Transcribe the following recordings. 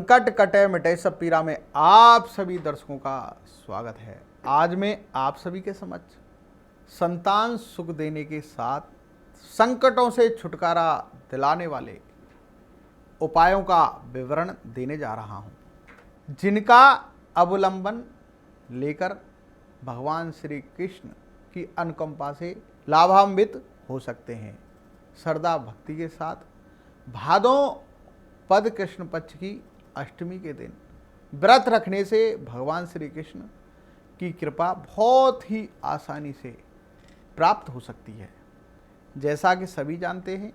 संकट कटे मिटे सब पीरा में आप सभी दर्शकों का स्वागत है। आज मैं आप सभी के समक्ष संतान सुख देने के साथ संकटों से छुटकारा दिलाने वाले उपायों का विवरण देने जा रहा हूं, जिनका अवलंबन लेकर भगवान श्री कृष्ण की अनुकंपा से लाभान्वित हो सकते हैं। श्रद्धा भक्ति के साथ भादों पद कृष्ण पक्ष की अष्टमी के दिन व्रत रखने से भगवान श्री कृष्ण की कृपा बहुत ही आसानी से प्राप्त हो सकती है। जैसा कि सभी जानते हैं,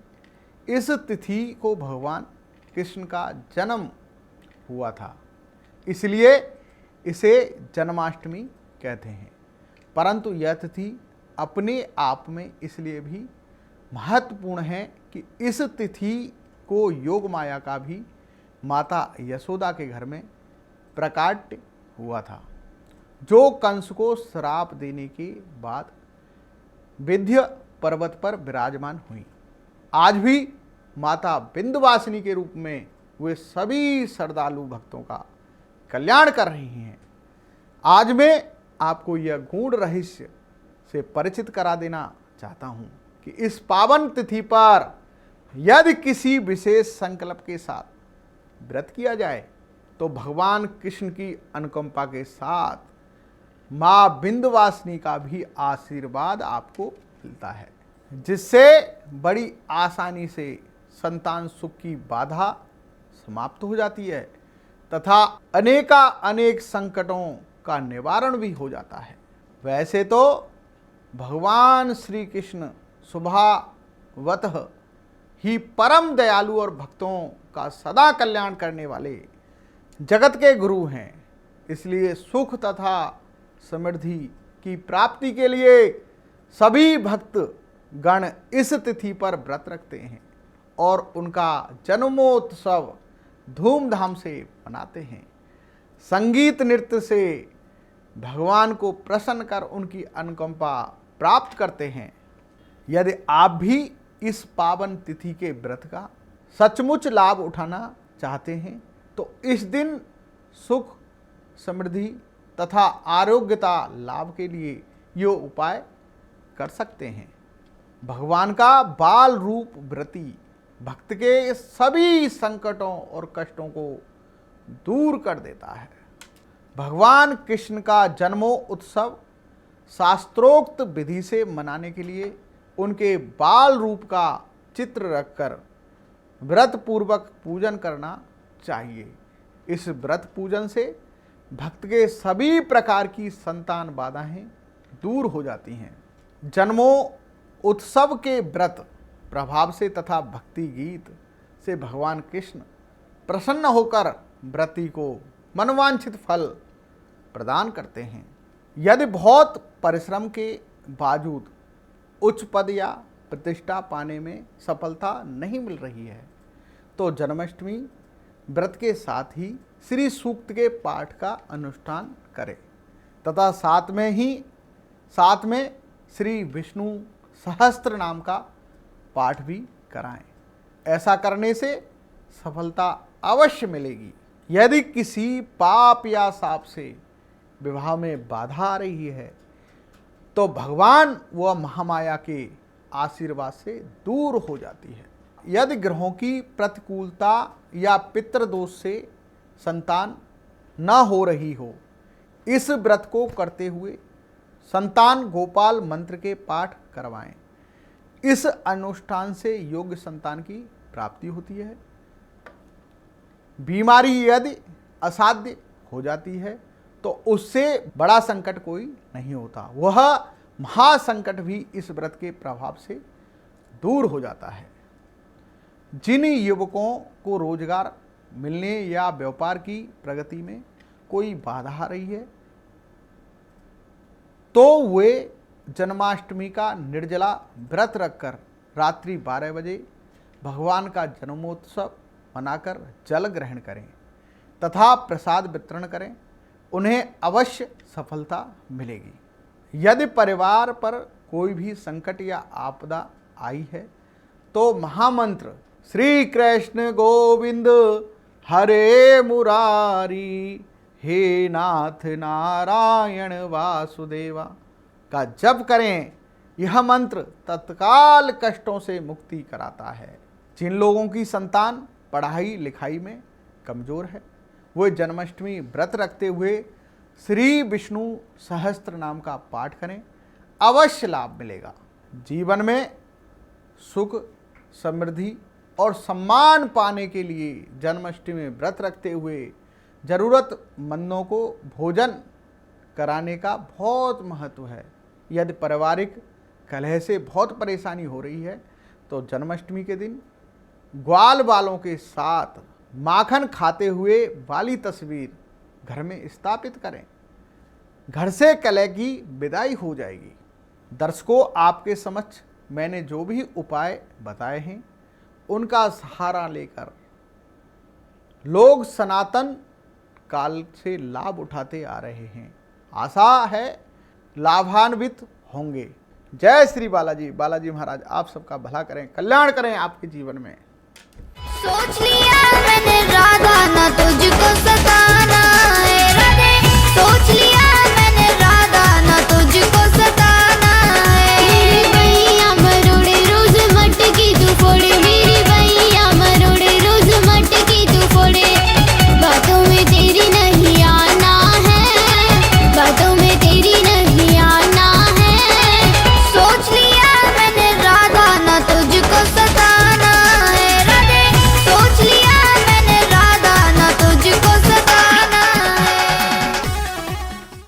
इस तिथि को भगवान कृष्ण का जन्म हुआ था, इसलिए इसे जन्माष्टमी कहते हैं। परंतु यह तिथि अपने आप में इसलिए भी महत्वपूर्ण है कि इस तिथि को योग माया का भी माता यशोदा के घर में प्रकट हुआ था, जो कंस को श्राप देने के बाद विंध्य पर्वत पर विराजमान हुई। आज भी माता विंध्यवासिनी के रूप में वे सभी श्रद्धालु भक्तों का कल्याण कर रही हैं। आज मैं आपको यह गूढ़ रहस्य से परिचित करा देना चाहता हूं कि इस पावन तिथि पर यदि किसी विशेष संकल्प के साथ व्रत किया जाए तो भगवान कृष्ण की अनुकंपा के साथ माँ विंध्यवासिनी का भी आशीर्वाद आपको मिलता है, जिससे बड़ी आसानी से संतान सुख की बाधा समाप्त हो जाती है तथा अनेक संकटों का निवारण भी हो जाता है। वैसे तो भगवान श्री कृष्ण स्वभावतः ही परम दयालु और भक्तों का सदा कल्याण करने वाले जगत के गुरु हैं, इसलिए सुख तथा समृद्धि की प्राप्ति के लिए सभी भक्त गण इस तिथि पर व्रत रखते हैं और उनका जन्मोत्सव धूमधाम से मनाते हैं। संगीत नृत्य से भगवान को प्रसन्न कर उनकी अनुकंपा प्राप्त करते हैं। यदि आप भी इस पावन तिथि के व्रत का सचमुच लाभ उठाना चाहते हैं तो इस दिन सुख समृद्धि तथा आरोग्यता लाभ के लिए ये उपाय कर सकते हैं। भगवान का बाल रूप व्रती भक्त के सभी संकटों और कष्टों को दूर कर देता है। भगवान कृष्ण का जन्मोत्सव शास्त्रोक्त विधि से मनाने के लिए उनके बाल रूप का चित्र रखकर व्रत पूर्वक पूजन करना चाहिए। इस व्रत पूजन से भक्त के सभी प्रकार की संतान बाधाएं दूर हो जाती हैं। जन्मोत्सव के व्रत प्रभाव से तथा भक्ति गीत से भगवान कृष्ण प्रसन्न होकर व्रती को मनवांछित फल प्रदान करते हैं। यदि बहुत परिश्रम के बावजूद उच्च पद या प्रतिष्ठा पाने में सफलता नहीं मिल रही है तो जन्माष्टमी व्रत के साथ ही श्री सूक्त के पाठ का अनुष्ठान करें तथा साथ में श्री विष्णु सहस्त्र नाम का पाठ भी कराएं। ऐसा करने से सफलता अवश्य मिलेगी। यदि किसी पाप या शाप से विवाह में बाधा आ रही है तो भगवान व महामाया के आशीर्वाद से दूर हो जाती है। यदि ग्रहों की प्रतिकूलता या पितृदोष से संतान न हो रही हो, इस व्रत को करते हुए संतान गोपाल मंत्र के पाठ करवाएं। इस अनुष्ठान से योग्य संतान की प्राप्ति होती है। बीमारी यदि असाध्य हो जाती है तो उससे बड़ा संकट कोई नहीं होता, वह महासंकट भी इस व्रत के प्रभाव से दूर हो जाता है। जिन युवकों को रोजगार मिलने या व्यापार की प्रगति में कोई बाधा आ रही है तो वे जन्माष्टमी का निर्जला व्रत रखकर रात्रि 12 बजे भगवान का जन्मोत्सव मनाकर जल ग्रहण करें तथा प्रसाद वितरण करें, उन्हें अवश्य सफलता मिलेगी। यदि परिवार पर कोई भी संकट या आपदा आई है तो महामंत्र श्री कृष्ण गोविंद हरे मुरारी, हे नाथ नारायण वासुदेवा का जप करें। यह मंत्र तत्काल कष्टों से मुक्ति कराता है। जिन लोगों की संतान पढ़ाई लिखाई में कमजोर है, वो जन्माष्टमी व्रत रखते हुए श्री विष्णु सहस्त्र नाम का पाठ करें, अवश्य लाभ मिलेगा। जीवन में सुख, समृद्धि और सम्मान पाने के लिए जन्माष्टमी व्रत रखते हुए जरूरतमंदों को भोजन कराने का बहुत महत्व है। यदि पारिवारिक कलह से बहुत परेशानी हो रही है तो जन्माष्टमी के दिन ग्वाल बालों के साथ माखन खाते हुए वाली तस्वीर घर में स्थापित करें। घर से कलह की विदाई हो जाएगी। दर्शकों, आपके समक्ष मैंने जो भी उपाय बताए हैं उनका सहारा लेकर लोग सनातन काल से लाभ उठाते आ रहे हैं। आशा है लाभान्वित होंगे। जय श्री बालाजी। बालाजी महाराज आप सबका भला करें, कल्याण करें आपके जीवन में। सोच लिया मैंने राधा ना तुझको सताना।